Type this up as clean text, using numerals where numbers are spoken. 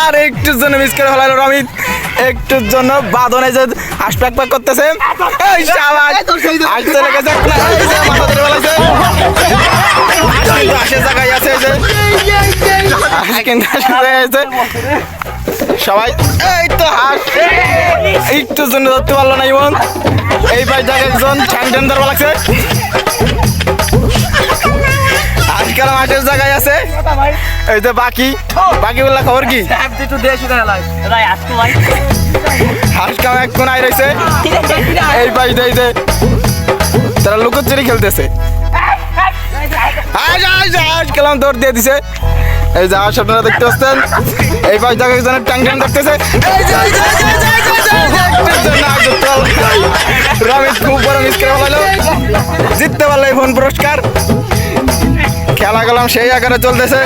আর একটুর জন্য মিস করে ফেলালো রমিত, একটুর জন্য বাঁধন এই যে হাঁস প্যাক প্যাক করতেছে। এই শাবাশ, হাঁস চলে গেছে, এই যে মাথা ধরে ফেলাইছে। হাঁস কিন্তু হাঁসের জায়গায় আছে, এই যে হাঁস কিন্তু হাঁসের জায়গায় আছে। সবাই এই তো হাঁস একটুর জন্য ধরতে পারলো না ইমন। এই পাশ জায়গায় একজন ঠ্যাং ঠ্যাং ধরবা লাগছে। আজকাল মাঠের জায়গায় আছে। এই যে বাকিগুলা খবর কি? হাঁস কাম এক কোন আই রয়েছে। এই পাশ দিয়ে যে তারা লুকোচুরি খেলতেছে। খেলাম দৌড় দিয়ে দিছে। এই যে হাঁস আপনারা দেখতে পাচ্ছেন। এই পাশ জায়গায় একজনের ট্যাং ট্যাং ধরতেছে। রমিত খুব বড় মিস করে ফেলালো, জিততে পারলো এই ফোন পুরস্কার। খেলা গেলাম সেই আকারে চলতেছে।